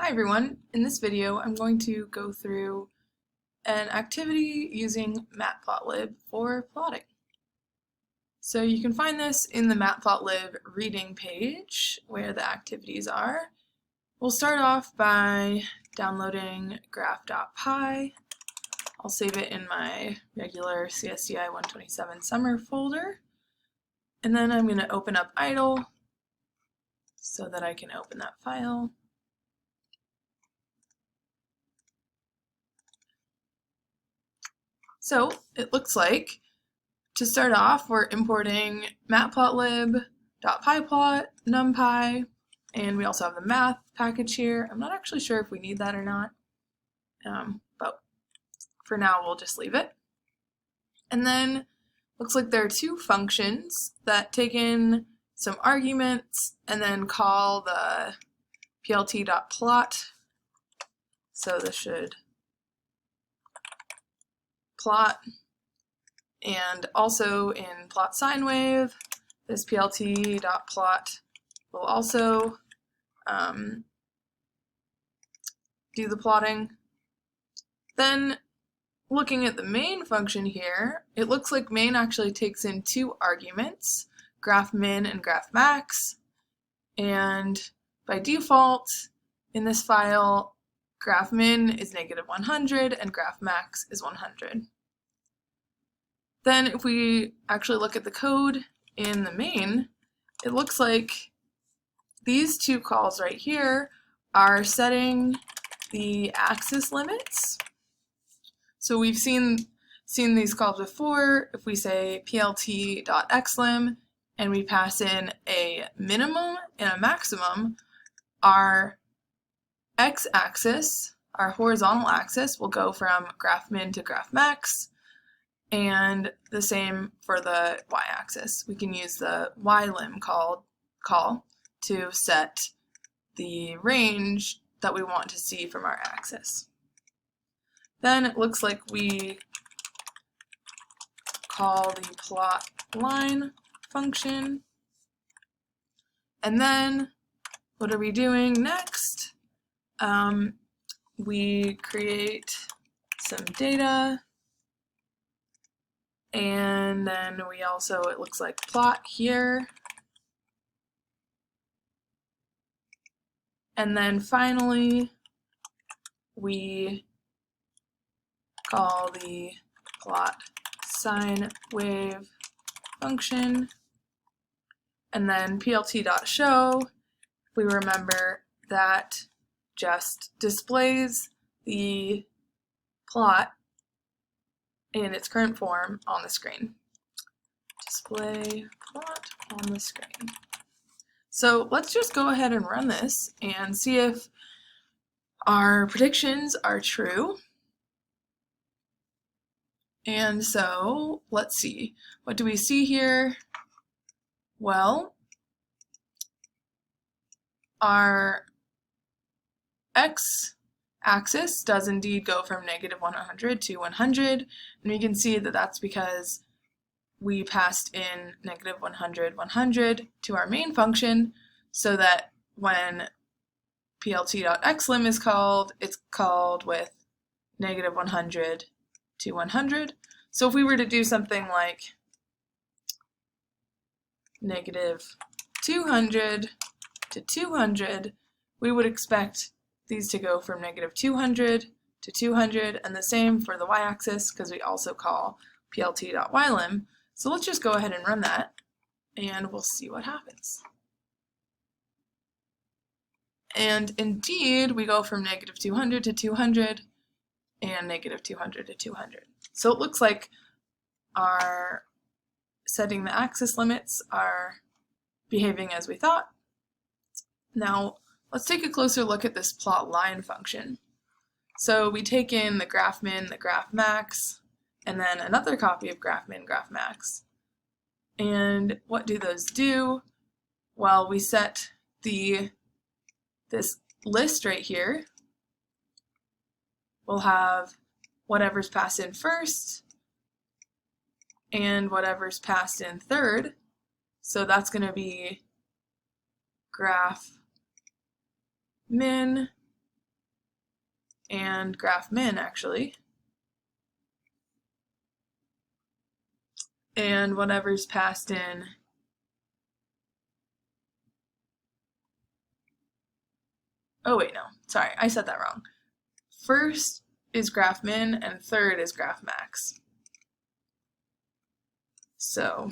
Hi everyone, in this video I'm going to go through an activity using matplotlib for plotting. So you can find this in the matplotlib reading page where the activities are. We'll start off by downloading graph.py. I'll save it in my regular CSDI 127 summer folder. And then I'm going to open up idle so that I can open that file. So it looks like, to start off, we're importing matplotlib.pyplot, numpy, and we also have the math package here. I'm not actually sure if we need that or not, but for now we'll just leave it. And then looks like there are two functions that take in some arguments and then call the plt.plot. So this should plot, and also in plot sine wave, this plt.plot will also do the plotting. Then looking at the main function here, it looks like main actually takes in two arguments, graph min and graph max, and by default in this file graph min is -100 and graph max is 100. Then if we actually look at the code in the main, it looks like these two calls right here are setting the axis limits. So we've seen these calls before. If we say plt.xlim and we pass in a minimum and a maximum, our x-axis, our horizontal axis, will go from graph min to graph max, and the same for the y-axis. We can use the ylim call to set the range that we want to see from our axis. Then it looks like we call the plot line function. And then what are we doing next? We create some data, and then we also, it looks like, plot here. And then finally, we call the plot sine wave function. And then plt.show, we remember that just displays the plot in its current form on the screen. Display plot on the screen. So let's just go ahead and run this and see if our predictions are true. And so let's see, what do we see here? Well, our x-axis does indeed go from -100 to 100, and we can see that that's because we passed in -100, 100 to our main function, so that when plt.xlim is called, it's called with -100 to 100. So if we were to do something like -200 to 200, we would expect these to go from -200 to 200, and the same for the y-axis because we also call plt.ylim. So let's just go ahead and run that and we'll see what happens. And indeed, we go from -200 to 200 and -200 to 200. So it looks like our setting the axis limits are behaving as we thought. Now let's take a closer look at this plot line function. So we take in the graph min, the graph max, and then another copy of graph min, graph max. And what do those do? Well, we set this list right here. We'll have whatever's passed in first and whatever's passed in third. So that's going to be graph min and graph min actually, and whatever's passed in oh wait, no, sorry, I said that wrong. First is graph min and third is graph max. So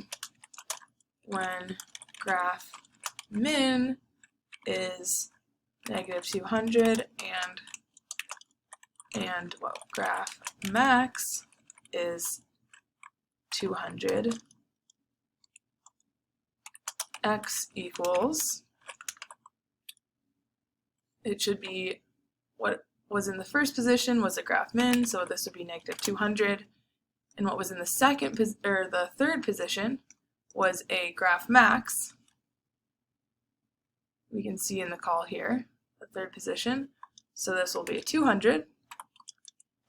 when graph min is -200 and well, graph max is 200, x equals, it should be what was in the first position was a graph min, so this would be -200, and what was in the the third position was a graph max. We can see in the call here, the third position, so this will be a 200,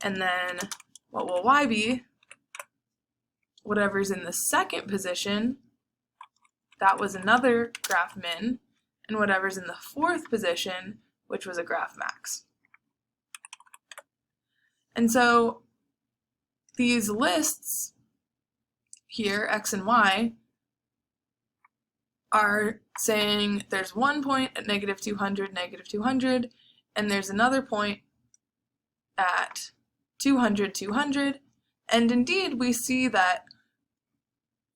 and then what will y be? Whatever's in the second position, that was another graph min, and whatever's in the fourth position, which was a graph max. And so these lists here, x and y, are saying there's one point at -200, -200, and there's another point at 200, 200, and indeed we see that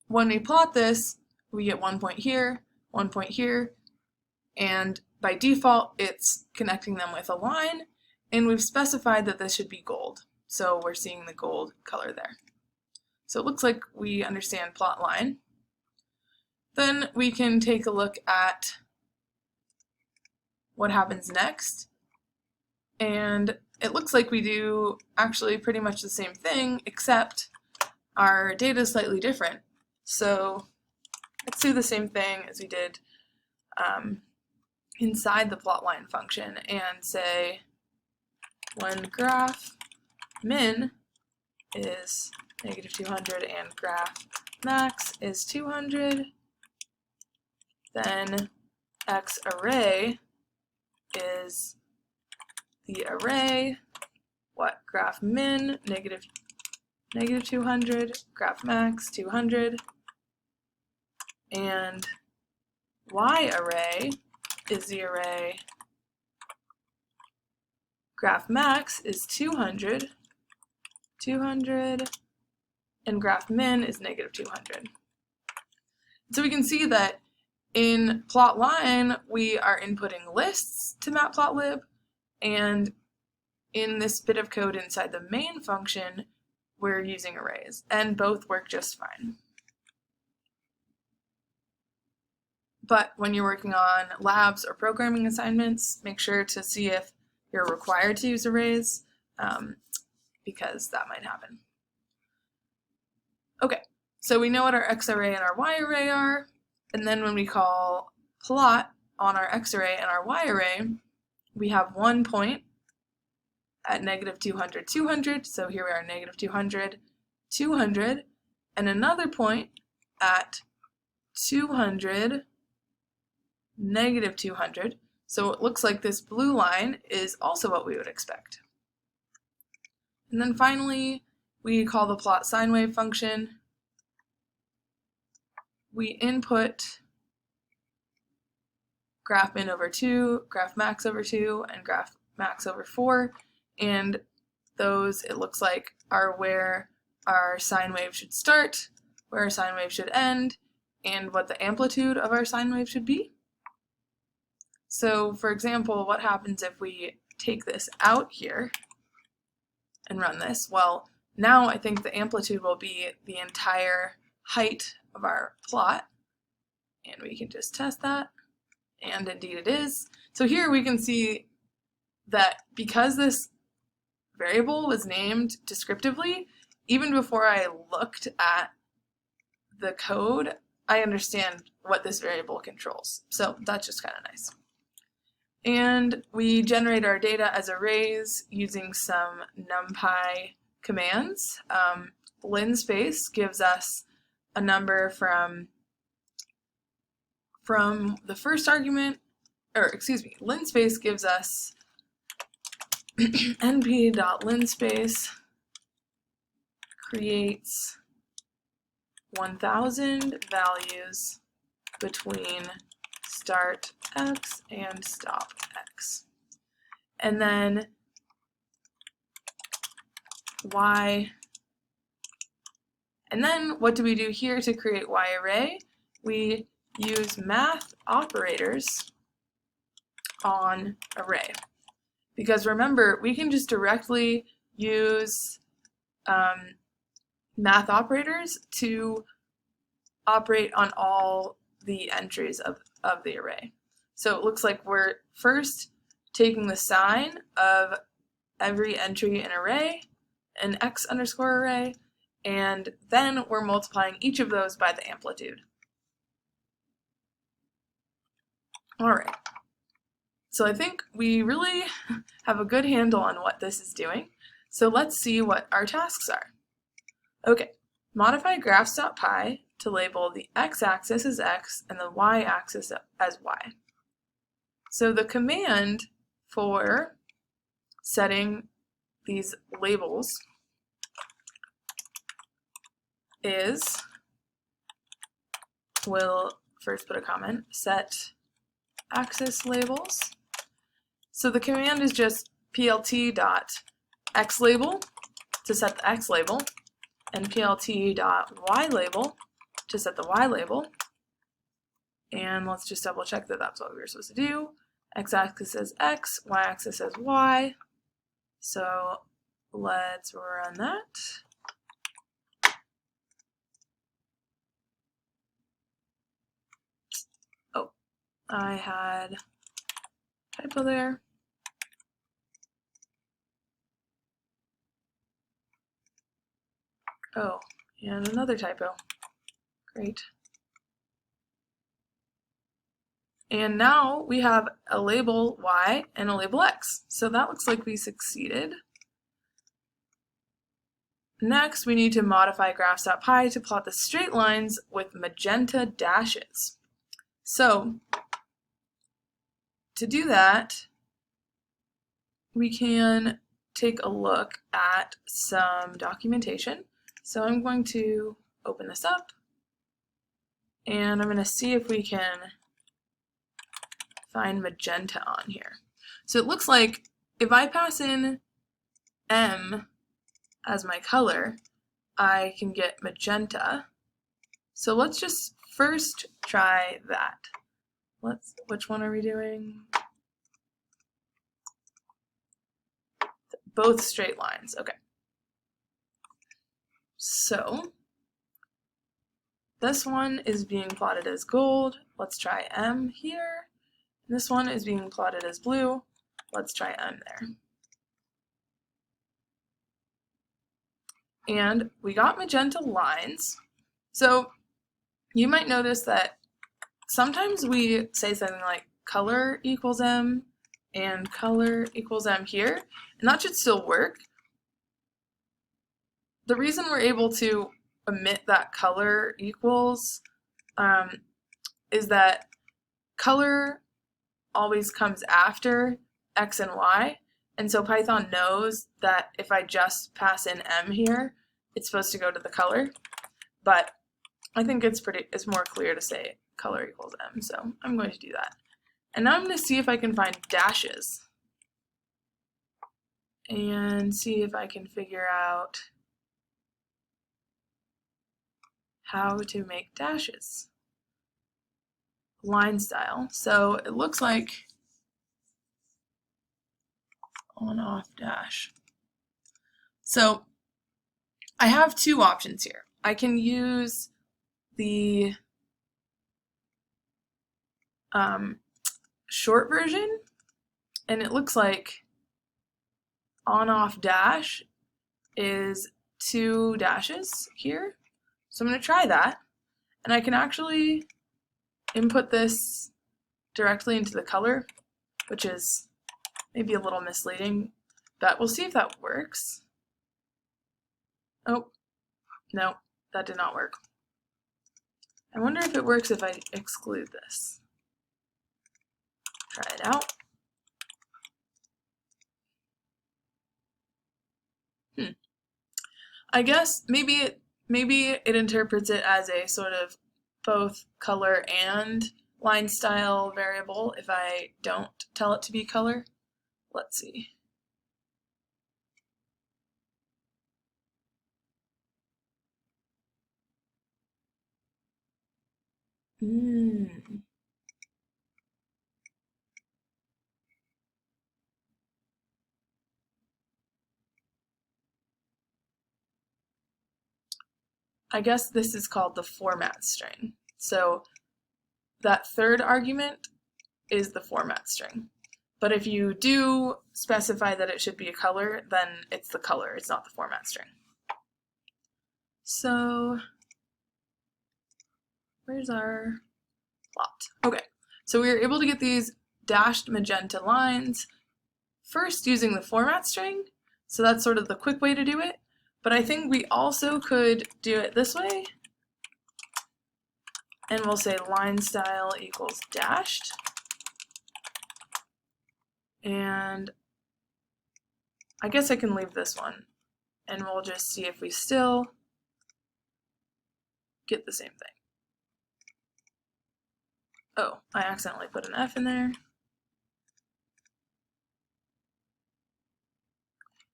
when we plot this, we get 1 point here, 1 point here, and by default it's connecting them with a line, and we've specified that this should be gold, so we're seeing the gold color there. So it looks like we understand plot line. Then we can take a look at what happens next, and it looks like we do actually pretty much the same thing, except our data is slightly different. So let's do the same thing as we did inside the plotline function and say when graph min is -200 and graph max is 200, then x array is the array, what, graph min, -200, graph max, 200, and y array is the array, graph max is 200, 200, and graph min is -200. So we can see that in plotline we are inputting lists to matplotlib, and in this bit of code inside the main function we're using arrays, and both work just fine. But when you're working on labs or programming assignments, make sure to see if you're required to use arrays, because that might happen. Okay, so we know what our x array and our y array are, and then when we call plot on our x array and our y array, we have 1 point at -200, 200, so here we are -200, 200, and another point at 200, -200, so it looks like this blue line is also what we would expect. And then finally, we call the plot sine wave function. We input graph min over 2, graph max over 2, and graph max over 4, and those, it looks like, are where our sine wave should start, where our sine wave should end, and what the amplitude of our sine wave should be. So, for example, what happens if we take this out here and run this? Well, now I think the amplitude will be the entire height of our plot, and we can just test that, and indeed it is. So here we can see that because this variable was named descriptively, even before I looked at the code, I understand what this variable controls. So that's just kind of nice. And we generate our data as arrays using some NumPy commands. Linspace gives us a number from the first argument, or excuse me, Linspace gives us np.linspace creates 1000 values between start x and stop x. And then y. And then what do we do here to create y array? We use math operators on array. Because remember, we can just directly use math operators to operate on all the entries of the array. So it looks like we're first taking the sign of every entry in array, an x underscore array, and then we're multiplying each of those by the amplitude. All right. So I think we really have a good handle on what this is doing. So let's see what our tasks are. Okay, modify graphs.py to label the x-axis as x and the y-axis as y. So the command for setting these labels is, we'll first put a comment, set axis labels. So the command is just plt.xlabel to set the x label, and plt.ylabel to set the y label. And let's just double check that that's what we were supposed to do. X-axis says x, y-axis says y. So let's run that. Oh, I had a typo there. Oh, and another typo. Great. And now we have a label y and a label x. So that looks like we succeeded. Next, we need to modify graphs.py to plot the straight lines with magenta dashes. So to do that, we can take a look at some documentation. So I'm going to open this up, and I'm going to see if we can find magenta on here. So it looks like if I pass in M as my color, I can get magenta. So let's just first try that. Which one are we doing? Both straight lines, okay. So this one is being plotted as gold. Let's try M here. This one is being plotted as blue. Let's try M there. And we got magenta lines. So you might notice that sometimes we say something like color equals M and color equals M here, and that should still work. The reason we're able to omit that color equals is that color always comes after x and y, and so Python knows that if I just pass in M here, it's supposed to go to the color, but I think it's more clear to say color equals M, so I'm going to do that. And now I'm going to see if I can find dashes and see if I can figure out how to make dashes. Line style. So it looks like on-off dash. So I have two options here. I can use the short version, and it looks like on-off dash is 2 dashes here. So I'm going to try that, and I can actually input this directly into the color, which is maybe a little misleading, but we'll see if that works. Oh, no, that did not work. I wonder if it works if I exclude this. Try it out. I guess maybe it interprets it as a sort of both color and line style variable if I don't tell it to be color. Let's see. I guess this is called the format string. So that third argument is the format string. But if you do specify that it should be a color, then it's the color, it's not the format string. So where's our plot? Okay, so we were able to get these dashed magenta lines first using the format string. So that's sort of the quick way to do it. But I think we also could do it this way. And we'll say line style equals dashed. And I guess I can leave this one. And we'll just see if we still get the same thing. Oh, I accidentally put an F in there.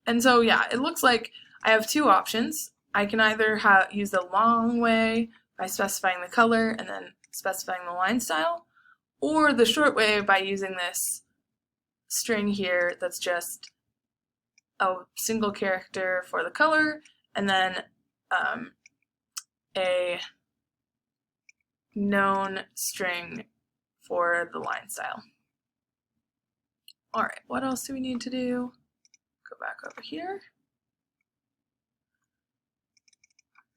And so yeah, it looks like I have two options. I can either use the long way by specifying the color and then specifying the line style, or the short way by using this string here that's just a single character for the color and then a known string for the line style. All right, what else do we need to do? Go back over here.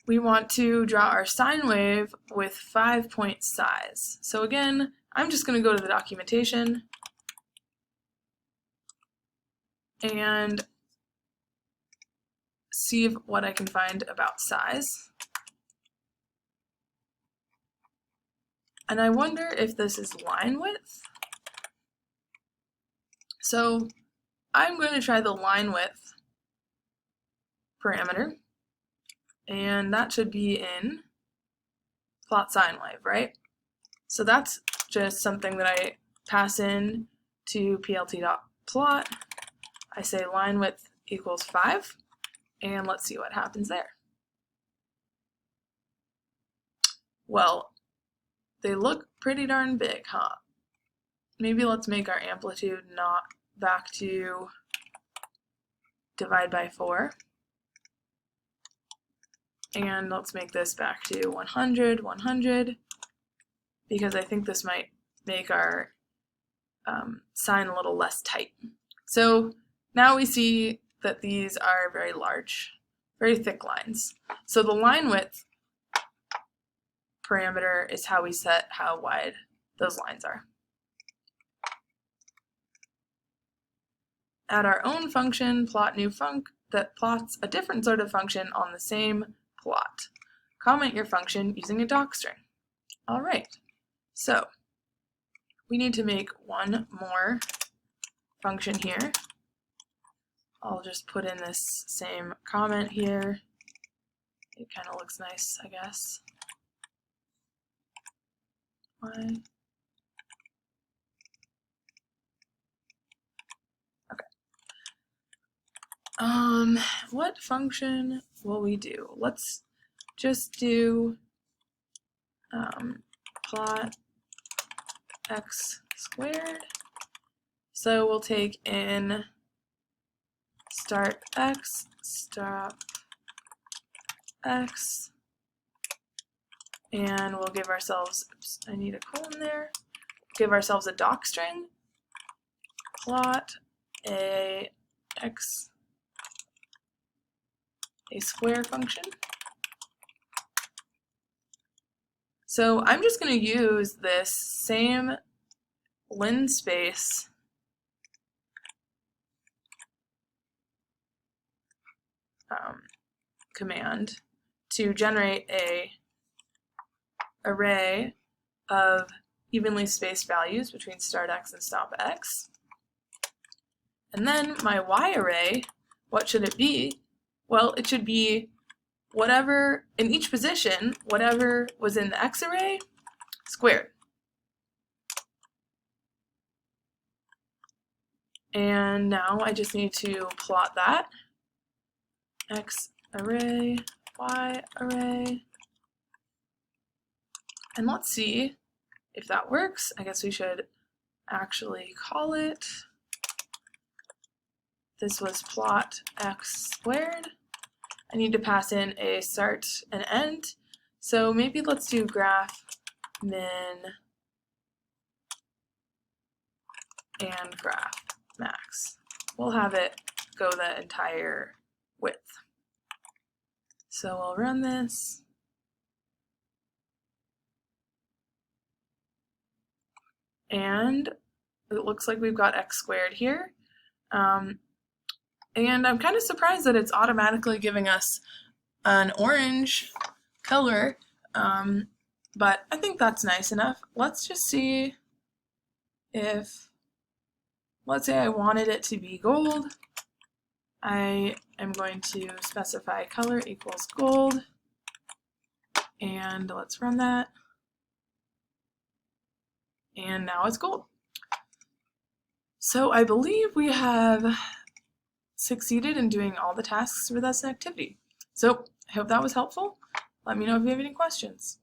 We want to draw our sine wave with 5-point size. So again, I'm just going to go to the documentation and see what I can find about size. And I wonder if this is line width. So I'm going to try the line width parameter. And that should be in plot sine wave, right? So that's just something that I pass in to plt.plot. I say line width equals 5, and let's see what happens there. Well, they look pretty darn big, huh? Maybe let's make our amplitude not back to divide by 4. And let's make this back to 100, 100, because I think this might make our sine a little less tight. So now we see that these are very large, very thick lines. So the line width parameter is how we set how wide those lines are. Add our own function, plot new func, that plots a different sort of function on the same plot. Comment your function using a docstring. All right, so we need to make one more function here. I'll just put in this same comment here. It kind of looks nice, I guess. Why? Okay. What function will we do? Let's just do plot x squared. So we'll take in start x, stop x, and we'll give ourselves, oops, I need a colon there, give ourselves a docstring, plot a x, a square function. So I'm just going to use this same linspace command to generate a array of evenly spaced values between start x and stop x. And then my y array, what should it be? Well, it should be whatever, in each position, whatever was in the X array, squared. And now I just need to plot that. X array, Y array. And let's see if that works. I guess we should actually call it. This was plot X squared. I need to pass in a start and end. So maybe let's do graph min and graph max. We'll have it go the entire width. So we'll run this. And it looks like we've got X squared here. And I'm kind of surprised that it's automatically giving us an orange color, but I think that's nice enough. Let's just see if, let's say I wanted it to be gold. I am going to specify color equals gold, and let's run that. And now it's gold. So I believe we have succeeded in doing all the tasks for this activity. So I hope that was helpful. Let me know if you have any questions.